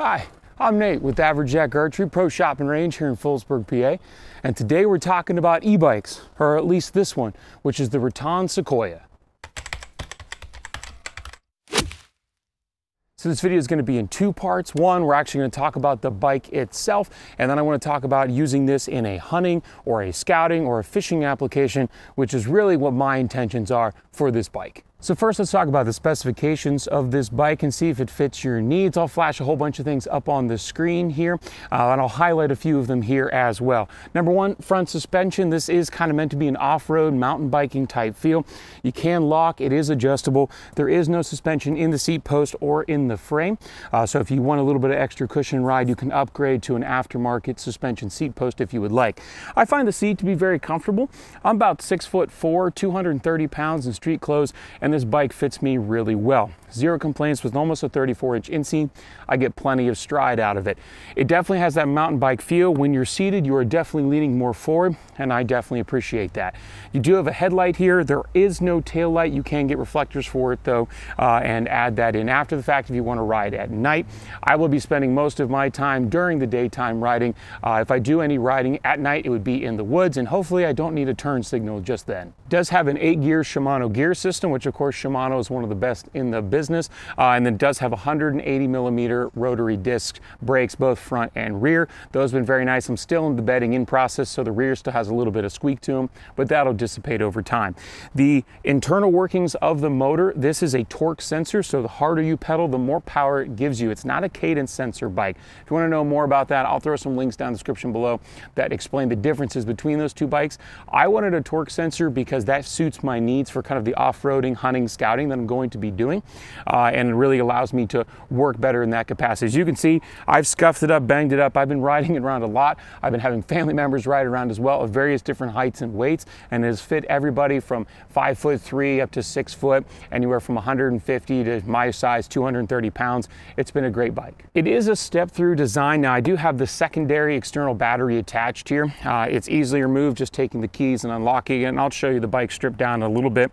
Hi, I'm Nate with Average Jack Archery Pro Shopping Range here in Phillipsburg, PA. And today we're talking about e-bikes, or at least this one, which is the Rattan Sequoia. So this video is going to be in two parts. One, we're actually going to talk about the bike itself, and then I want to talk about using this in a hunting or a scouting or a fishing application, which is really what my intentions are for this bike. So first, let's talk about the specifications of this bike and see if it fits your needs. I'll flash a whole bunch of things up on the screen here, and I'll highlight a few of them here as well. Number one, front suspension. This is kind of meant to be an off-road mountain biking type feel. You can lock, it is adjustable. There is no suspension in the seat post or in the frame. So if you want a little bit of extra cushion ride, you can upgrade to an aftermarket suspension seat post if you would like. I find the seat to be very comfortable. I'm about 6'4", 230 pounds in street clothes, and this bike fits me really well. Zero complaints with almost a 34-inch inseam. I get plenty of stride out of it. It definitely has that mountain bike feel. When you're seated, you are definitely leaning more forward, and I definitely appreciate that. You do have a headlight here. There is no tail light. You can get reflectors for it though, and add that in after the fact if you want to ride at night. I will be spending most of my time during the daytime riding. If I do any riding at night, it would be in the woods, and hopefully I don't need a turn signal just then. It does have an 8-gear Shimano gear system, which of course Shimano is one of the best in the business, and then does have 180mm rotary disc brakes, both front and rear. Those have been very nice. I'm still in the bedding in process, so the rear still has a little bit of squeak to them, but that'll dissipate over time. The internal workings of the motor, this is a torque sensor, so the harder you pedal, the more power it gives you. It's not a cadence sensor bike. If you want to know more about that, I'll throw some links down in the description below that explain the differences between those two bikes. I wanted a torque sensor because that suits my needs for kind of the off-roading, hunting, scouting that I'm going to be doing, and it really allows me to work better in that capacity. As you can see, I've scuffed it up, banged it up. I've been riding it around a lot. I've been having family members ride around as well of various different heights and weights, and it has fit everybody from 5'3" up to 6 foot, anywhere from 150 to my size, 230 pounds. It's been a great bike. It is a step-through design. Now, I do have the secondary external battery attached here. It's easily removed, just taking the keys and unlocking it, and I'll show you the bike stripped down a little bit.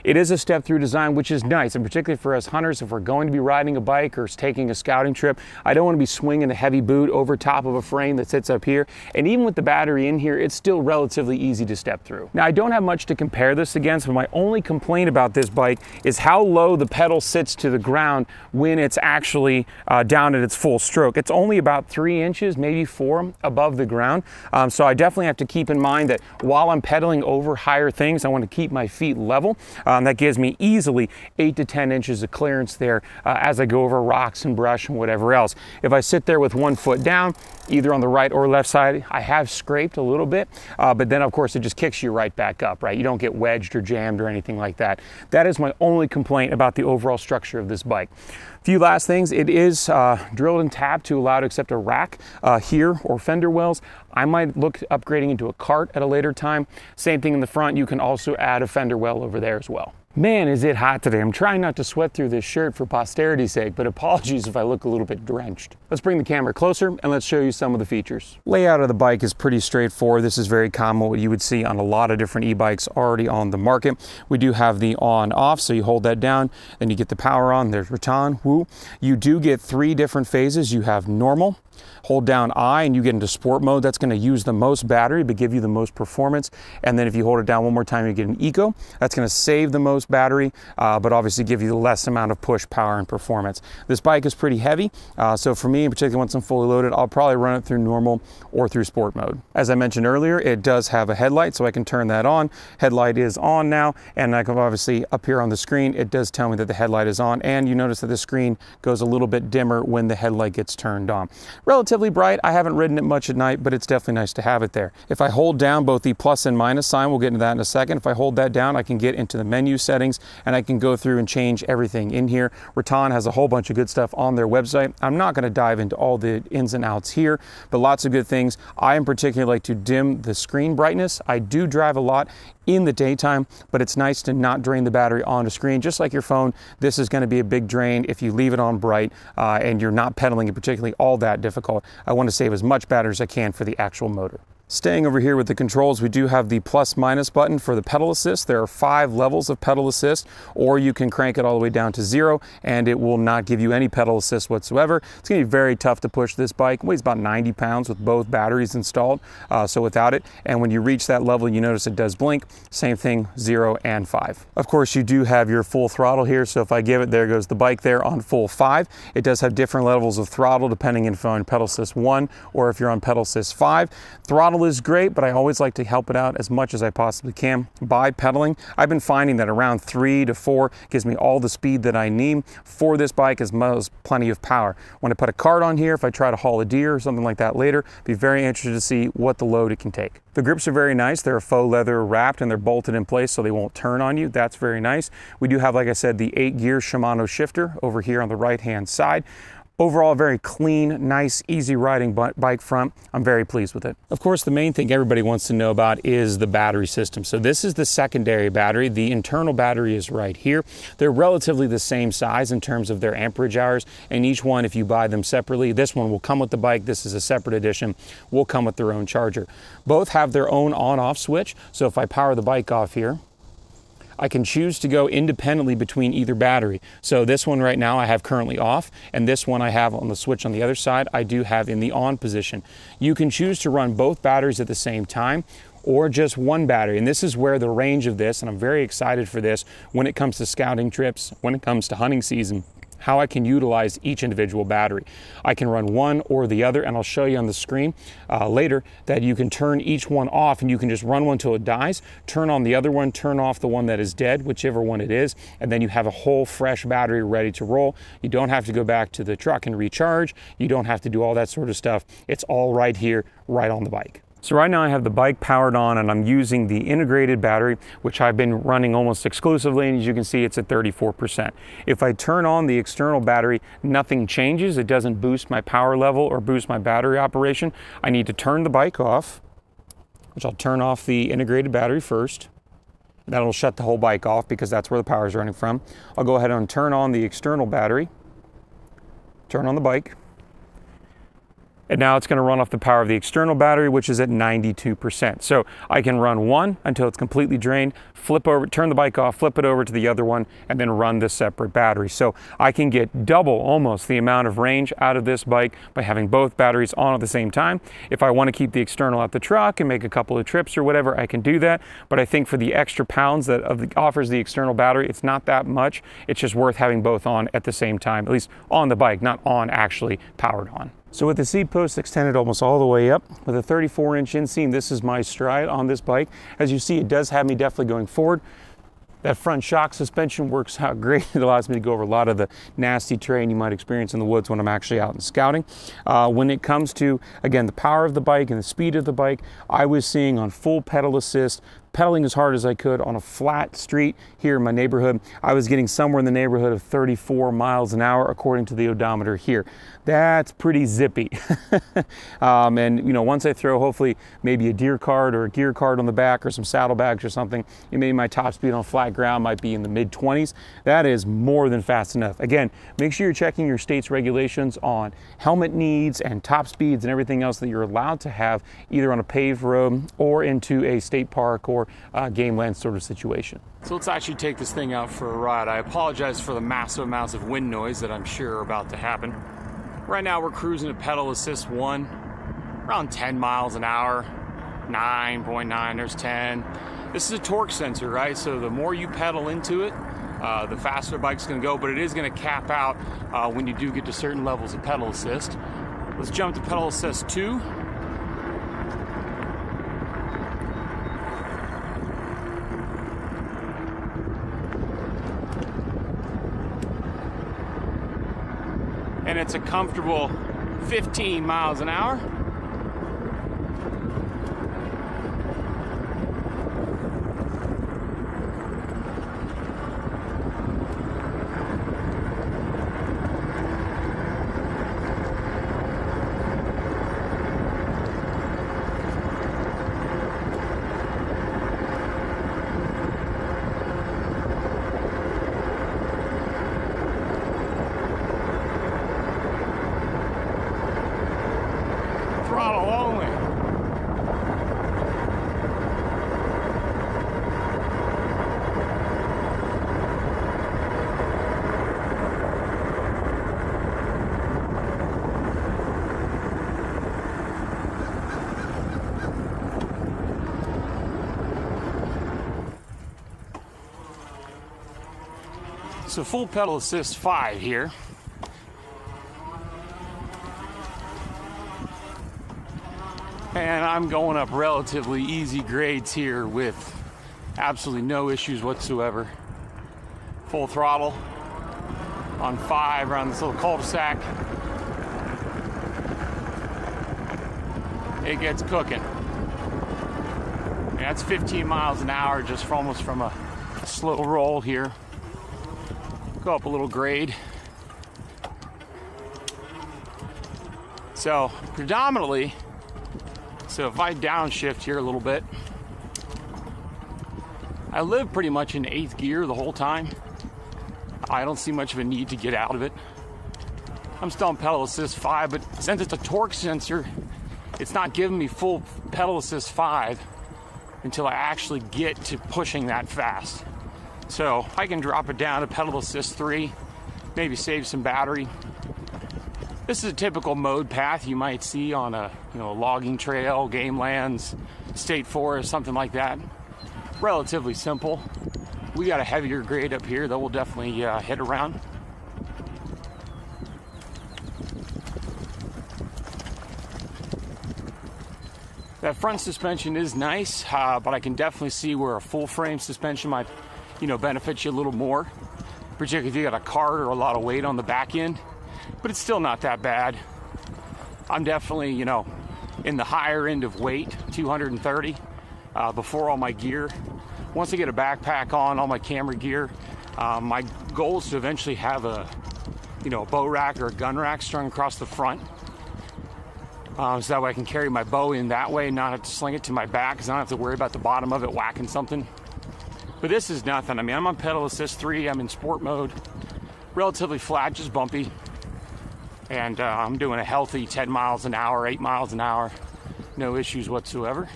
It is a step-through design, which is nice, and particularly for us hunters, if we're going to be riding a bike or taking a scouting trip, I don't want to be swinging a heavy boot over top of a frame that sits up here. And even with the battery in here, it's still relatively easy to step through. Now, I don't have much to compare this against, but my only complaint about this bike is how low the pedal sits to the ground when it's actually down at its full stroke. It's only about 3 inches, maybe 4 above the ground. So I definitely have to keep in mind that while I'm pedaling over higher things, I want to keep my feet level. That gives me easily 8 to 10 inches of clearance there as I go over rocks and brush and whatever else. If I sit there with 1 foot down, either on the right or left side, I have scraped a little bit, but then of course it just kicks you right back up, right? You don't get wedged or jammed or anything like that. That is my only complaint about the overall structure of this bike. A few last things. It is drilled and tapped to allow to accept a rack here or fender wells. I might look upgrading into a cart at a later time. Same thing in the front. You can also add a fender well over there as well. Man, is it hot today. I'm trying not to sweat through this shirt for posterity's sake, but apologies if I look a little bit drenched. Let's bring the camera closer and let's show you some of the features. Layout of the bike is pretty straightforward. This is very common, what you would see on a lot of different e-bikes already on the market. We do have the on-off, so you hold that down, then you get the power on. There's Rattan, woo. You do get 3 different phases. You have normal, hold down I, and you get into sport mode. That's going to use the most battery but give you the most performance. And then if you hold it down one more time, you get an eco. That's going to save the most battery, but obviously give you the less amount of push, power, and performance. This bike is pretty heavy, so for me in particular, once I'm fully loaded, I'll probably run it through normal or through sport mode. As I mentioned earlier, it does have a headlight, so I can turn that on. Headlight is on now, and I can obviously up here on the screen, it does tell me that the headlight is on, and you notice that the screen goes a little bit dimmer when the headlight gets turned on. Relatively bright. I haven't ridden it much at night, but it's definitely nice to have it there. If I hold down both the plus and minus sign, we'll get into that in a second. If I hold that down, I can get into the menu settings and I can go through and change everything in here. Rattan has a whole bunch of good stuff on their website. I'm not going to dive into all the ins and outs here, but lots of good things. I in particular like to dim the screen brightness. I do drive a lot in the daytime, but it's nice to not drain the battery on the screen. Just like your phone, this is going to be a big drain if you leave it on bright and you're not pedaling it particularly all that difficult. I want to save as much battery as I can for the actual motor. Staying over here with the controls, we do have the plus minus button for the pedal assist. There are 5 levels of pedal assist, or you can crank it all the way down to 0 and it will not give you any pedal assist whatsoever. It's going to be very tough to push this bike. It weighs about 90 pounds with both batteries installed, so without it. And when you reach that level, you notice it does blink. Same thing, 0 and 5. Of course, you do have your full throttle here, so if I give it, there goes the bike there on full 5. It does have different levels of throttle depending if you're on pedal assist 1 or if you're on pedal assist 5. Throttle is great, but I always like to help it out as much as I possibly can by pedaling. I've been finding that around 3 to 4 gives me all the speed that I need for this bike, as well as plenty of power. When I put a cart on here, if I try to haul a deer or something like that later, be very interested to see what the load it can take. The grips are very nice. They're faux leather wrapped and they're bolted in place so they won't turn on you. That's very nice. We do have, like I said, the 8-gear Shimano shifter over here on the right-hand side. Overall, very clean, nice, easy riding bike front. I'm very pleased with it. Of course, the main thing everybody wants to know about is the battery system. So this is the secondary battery. The internal battery is right here. They're relatively the same size in terms of their amperage hours, and each one, if you buy them separately, this one will come with the bike. This is a separate edition, will come with their own charger. Both have their own on-off switch. So if I power the bike off here, I can choose to go independently between either battery. So this one right now I have currently off, and this one I have on the switch on the other side, I do have in the on position. You can choose to run both batteries at the same time or just one battery. And this is where the range of this, and I'm very excited for this when it comes to scouting trips, when it comes to hunting season, how I can utilize each individual battery. I can run one or the other, and I'll show you on the screen later that you can turn each one off and you can just run one till it dies, turn on the other one, turn off the one that is dead, whichever one it is, and then you have a whole fresh battery ready to roll. You don't have to go back to the truck and recharge. You don't have to do all that sort of stuff. It's all right here, right on the bike. So right now I have the bike powered on and I'm using the integrated battery, which I've been running almost exclusively, and as you can see, it's at 34%. If I turn on the external battery, nothing changes. It doesn't boost my power level or boost my battery operation. I need to turn the bike off, which I'll turn off the integrated battery first. That'll shut the whole bike off because that's where the power is running from. I'll go ahead and turn on the external battery, turn on the bike. And now it's going to run off the power of the external battery, which is at 92%. So I can run one until it's completely drained, flip over, turn the bike off, flip it over to the other one, and then run the separate battery. So I can get double almost the amount of range out of this bike by having both batteries on at the same time. If I want to keep the external at the truck and make a couple of trips or whatever, I can do that. But I think for the extra pounds that offers the external battery, it's not that much. It's just worth having both on at the same time, at least on the bike, not on actually powered on. So with the seat post extended almost all the way up, with a 34-inch inseam, this is my stride on this bike. As you see, it does have me definitely going forward. That front shock suspension works out great. It allows me to go over a lot of the nasty terrain you might experience in the woods when I'm actually out and scouting. When it comes to, again, the power of the bike and the speed of the bike, I was seeing on full pedal assist, pedaling as hard as I could on a flat street here in my neighborhood, I was getting somewhere in the neighborhood of 34 miles an hour according to the odometer here. That's pretty zippy. And you know, once I throw hopefully maybe a deer cart or a gear cart on the back or some saddlebags or something, maybe my top speed on flat ground might be in the mid-20s. That is more than fast enough. Again, make sure you're checking your state's regulations on helmet needs and top speeds and everything else that you're allowed to have either on a paved road or into a state park or game land sort of situation. So let's actually take this thing out for a ride. I apologize for the massive amounts of wind noise that I'm sure are about to happen. Right now we're cruising at pedal assist 1, around 10 miles an hour, 9.9, there's 10. This is a torque sensor, right? So the more you pedal into it, the faster the bike's gonna go, but it is gonna cap out when you do get to certain levels of pedal assist. Let's jump to pedal assist 2. And it's a comfortable 15 miles an hour. So full pedal assist 5 here. And I'm going up relatively easy grades here with absolutely no issues whatsoever. Full throttle on 5 around this little cul-de-sac. It gets cooking. And that's 15 miles an hour just almost from a slow roll here. Go up a little grade. So predominantly, so if I downshift here a little bit, I live pretty much in 8th gear the whole time. I don't see much of a need to get out of it. I'm still on pedal assist 5, but since it's a torque sensor, it's not giving me full pedal assist 5 until I actually get to pushing that fast. So I can drop it down to pedal assist 3, maybe save some battery. This is a typical mode path you might see on a logging trail, game lands, state forest, something like that. Relatively simple. We got a heavier grade up here that we'll definitely hit around. That front suspension is nice, but I can definitely see where a full frame suspension might, benefit you a little more, particularly if you got a cart or a lot of weight on the back end. But it's still not that bad. I'm definitely, in the higher end of weight, 230, before all my gear. Once I get a backpack on, all my camera gear, my goal is to eventually have a bow rack or a gun rack strung across the front. So that way I can carry my bow in that way and not have to sling it to my back, because I don't have to worry about the bottom of it whacking something. But this is nothing. I mean, I'm on pedal assist 3, I'm in sport mode, relatively flat, just bumpy. And I'm doing a healthy 10 miles an hour, 8 miles an hour, no issues whatsoever.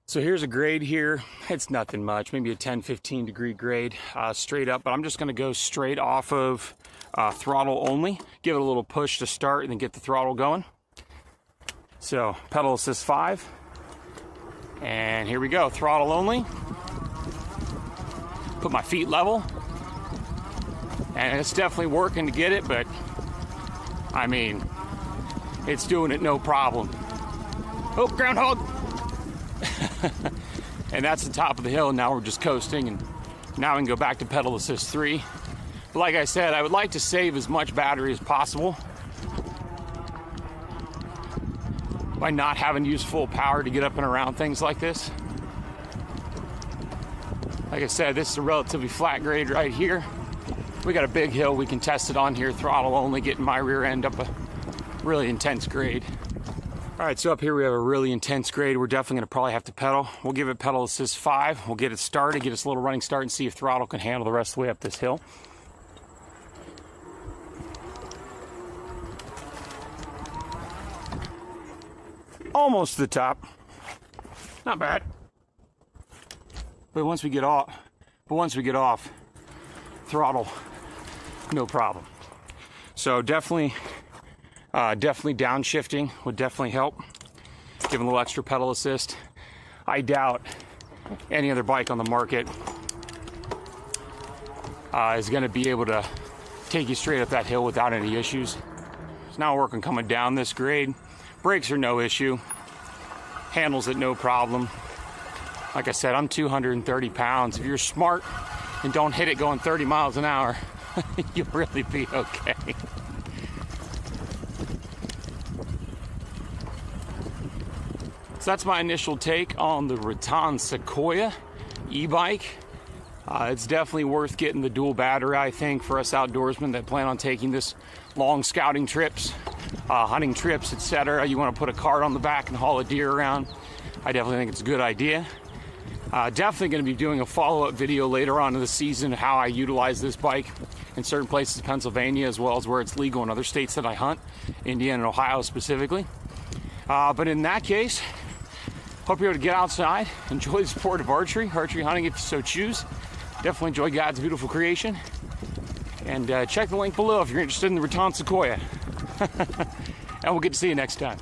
So here's a grade here. It's nothing much, maybe a 10-15 degree grade straight up, but I'm just gonna go straight off of throttle only, give it a little push to start and then get the throttle going. So pedal assist 5, and here we go, throttle only. Put my feet level, and it's definitely working to get it, but I mean, it's doing it no problem. Oh, groundhog! And that's the top of the hill. Now we're just coasting, and now we can go back to pedal assist 3. But like I said, I would like to save as much battery as possible by not having to use full power to get up and around things like this. Like I said, this is a relatively flat grade right here. We got a big hill we can test it on here, throttle only, getting my rear end up a really intense grade. All right, so up here we have a really intense grade. We're definitely gonna probably have to pedal. We'll give it pedal assist 5. We'll get it started, get us a little running start, and see if throttle can handle the rest of the way up this hill. Almost to the top. Not bad. But once we get off, throttle, no problem. So definitely downshifting would definitely help. Give a little extra pedal assist. I doubt any other bike on the market is going to be able to take you straight up that hill without any issues. So now we're working coming down this grade. Brakes are no issue. Handles it no problem. Like I said, I'm 230 pounds. If you're smart and don't hit it going 30 miles an hour, you'll really be okay. So that's my initial take on the Rattan Sequoia e-bike. It's definitely worth getting the dual battery, I think, for us outdoorsmen that plan on taking this long scouting trips, hunting trips, etc. You want to put a cart on the back and haul a deer around. I definitely think it's a good idea. Definitely going to be doing a follow-up video later on in the season, how I utilize this bike in certain places in Pennsylvania, as well as where it's legal in other states that I hunt, Indiana and Ohio specifically. But in that case, hope you're able to get outside, enjoy the sport of archery hunting if you so choose. Definitely enjoy God's beautiful creation. And check the link below if you're interested in the Rattan Sequoia. And we'll get to see you next time.